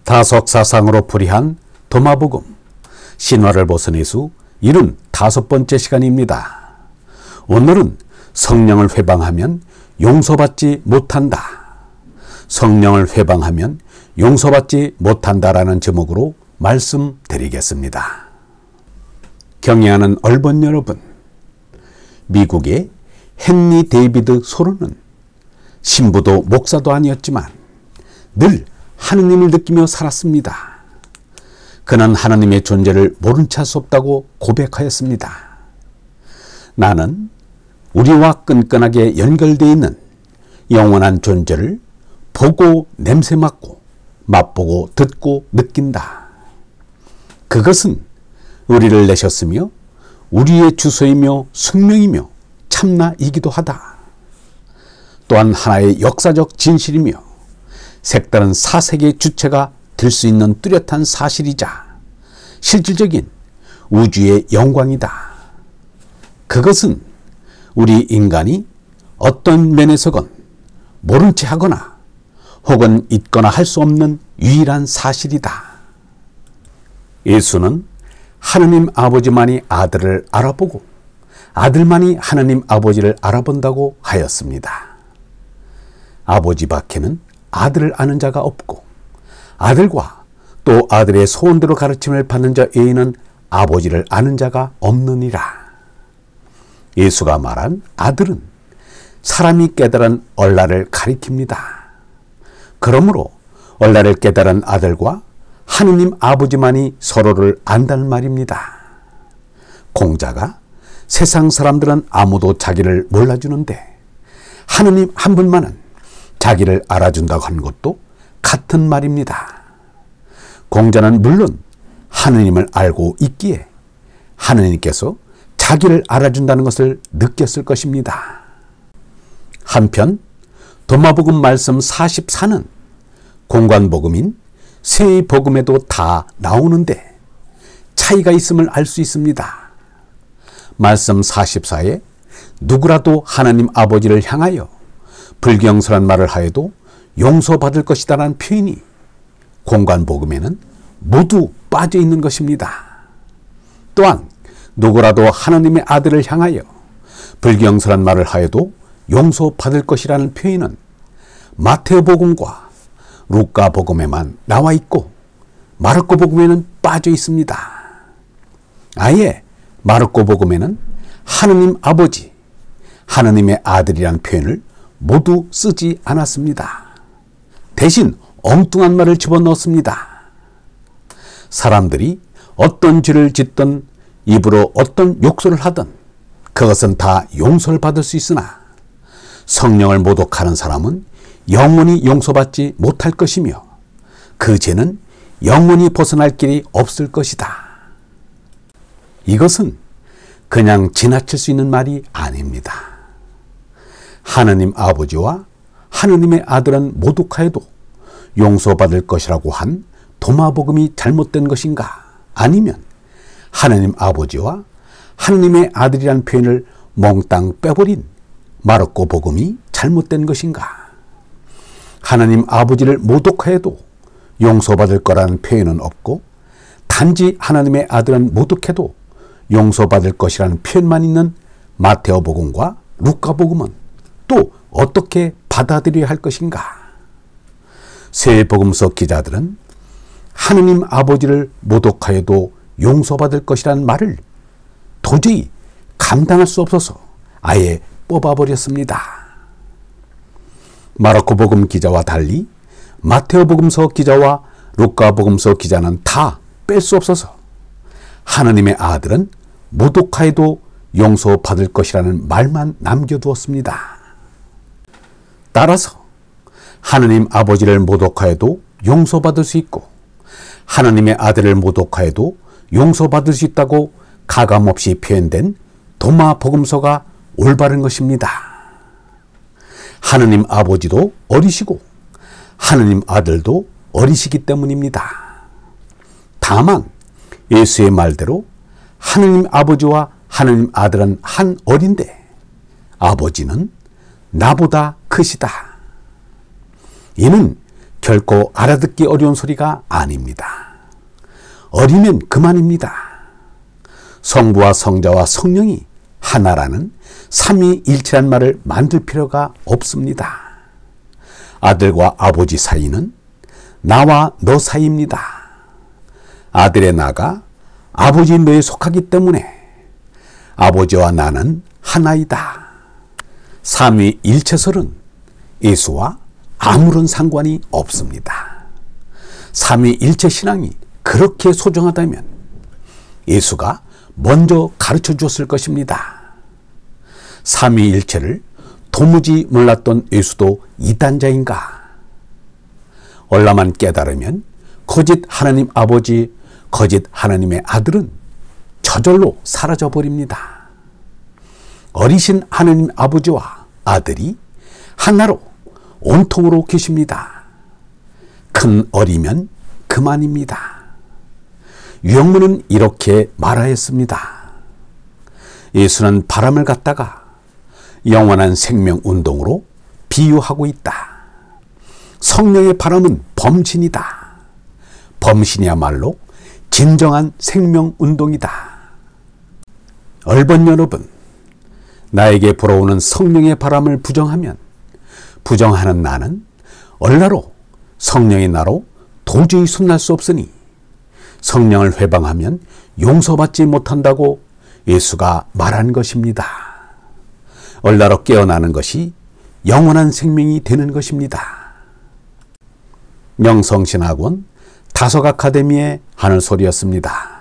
다속사상으로 풀이한 도마복음 신화를 벗은 예수 75번째 시간입니다. 오늘은 성령을 회방하면 용서받지 못한다. 성령을 회방하면 용서받지 못한다라는 제목으로 말씀드리겠습니다. 경애하는 얼번 여러분, 미국의 헨리 데이비드 소로는 신부도 목사도 아니었지만 늘 하느님을 느끼며 살았습니다. 그는 하느님의 존재를 모른 체 할 수 없다고 고백하였습니다. 나는 우리와 끈끈하게 연결되어 있는 영원한 존재를 보고 냄새 맡고 맛보고 듣고 느낀다. 그것은 우리를 내셨으며 우리의 주소이며 숙명이며 참나이기도 하다. 또한 하나의 역사적 진실이며 색다른 사색의 주체가 될 수 있는 뚜렷한 사실이자 실질적인 우주의 영광이다. 그것은 우리 인간이 어떤 면에서건 모른 채 하거나 혹은 잊거나 할 수 없는 유일한 사실이다. 예수는 하느님 아버지만이 아들을 알아보고 아들만이 하느님 아버지를 알아본다고 하였습니다. 아버지 밖에는 아들을 아는 자가 없고 아들과 또 아들의 소원대로 가르침을 받는 자 외에는 아버지를 아는 자가 없느니라. 예수가 말한 아들은 사람이 깨달은 얼라를 가리킵니다. 그러므로 얼라를 깨달은 아들과 하느님 아버지만이 서로를 안다는 말입니다. 공자가 세상 사람들은 아무도 자기를 몰라주는데 하느님 한 분만은 자기를 알아준다고 한 것도 같은 말입니다. 공자는 물론 하느님을 알고 있기에 하느님께서 자기를 알아준다는 것을 느꼈을 것입니다. 한편 도마복음 말씀 44는 공관복음인 세복음에도 다 나오는데 차이가 있음을 알 수 있습니다. 말씀 44에 누구라도 하나님 아버지를 향하여 불경솔한 말을 하여도 용서받을 것이다라는 표현이 공관복음에는 모두 빠져 있는 것입니다. 또한 누구라도 하나님의 아들을 향하여 불경솔한 말을 하여도 용서받을 것이라는 표현은 마태복음과 루카복음에만 나와 있고 마르코복음에는 빠져 있습니다. 아예 마르코복음에는 하느님 아버지, 하느님의 아들이라는 표현을 모두 쓰지 않았습니다. 대신 엉뚱한 말을 집어넣었습니다. 사람들이 어떤 죄를 짓든 입으로 어떤 욕설을 하든 그것은 다 용서를 받을 수 있으나 성령을 모독하는 사람은 영원히 용서받지 못할 것이며 그 죄는 영원히 벗어날 길이 없을 것이다. 이것은 그냥 지나칠 수 있는 말이 아닙니다. 하느님 아버지와 하느님의 아들은 모독하여도 용서받을 것이라고 한 도마복음이 잘못된 것인가? 아니면 하느님 아버지와 하느님의 아들이란 표현을 몽땅 빼버린 마르코 복음이 잘못된 것인가? 하느님 아버지를 모독하여도 용서받을 거라는 표현은 없고 단지 하나님의 아들은 모독해도 용서받을 것이라는 표현만 있는 마테오 복음과 루카 복음은 또 어떻게 받아들여야 할 것인가? 세 복음서 기자들은 하느님 아버지를 모독하여도 용서받을 것이라는 말을 도저히 감당할 수 없어서 아예 뽑아버렸습니다. 마르코 복음 기자와 달리 마테오 복음서 기자와 루카 복음서 기자는 다 뺄 수 없어서 하느님의 아들은 모독하여도 용서받을 것이라는 말만 남겨두었습니다. 따라서 하느님 아버지를 모독하여도 용서받을 수 있고 하느님의 아들을 모독하여도 용서받을 수 있다고 가감없이 표현된 도마복음서가 올바른 것입니다. 하느님 아버지도 어리시고 하느님 아들도 어리시기 때문입니다. 다만 예수의 말대로 하느님 아버지와 하느님 아들은 한 어린데 아버지는 나보다 크시다. 이는 결코 알아듣기 어려운 소리가 아닙니다. 어리면 그만입니다. 성부와 성자와 성령이 하나라는 삼위일체란 말을 만들 필요가 없습니다. 아들과 아버지 사이는 나와 너 사이입니다. 아들의 나가 아버지 너에 속하기 때문에 아버지와 나는 하나이다. 삼위일체설은 예수와 아무런 상관이 없습니다. 삼위일체 신앙이 그렇게 소중하다면 예수가 먼저 가르쳐 주었을 것입니다. 삼위일체를 도무지 몰랐던 예수도 이단자인가? 얼라만 깨달으면 거짓 하나님 아버지, 거짓 하나님의 아들은 저절로 사라져 버립니다. 어리신 하나님 아버지와 아들이 하나로 온통으로 계십니다. 큰 어리면 그만입니다. 유영문은 이렇게 말하였습니다. 예수는 바람을 갖다가 영원한 생명 운동으로 비유하고 있다. 성령의 바람은 범신이다. 범신이야말로 진정한 생명 운동이다. 얼번 여러분, 나에게 불어오는 성령의 바람을 부정하면 부정하는 나는 얼라로 성령의 나로 도저히 손날 수 없으니 성령을 회방하면 용서받지 못한다고 예수가 말한 것입니다. 얼라로 깨어나는 것이 영원한 생명이 되는 것입니다. 명성신학원 다석아카데미의 하늘소리였습니다.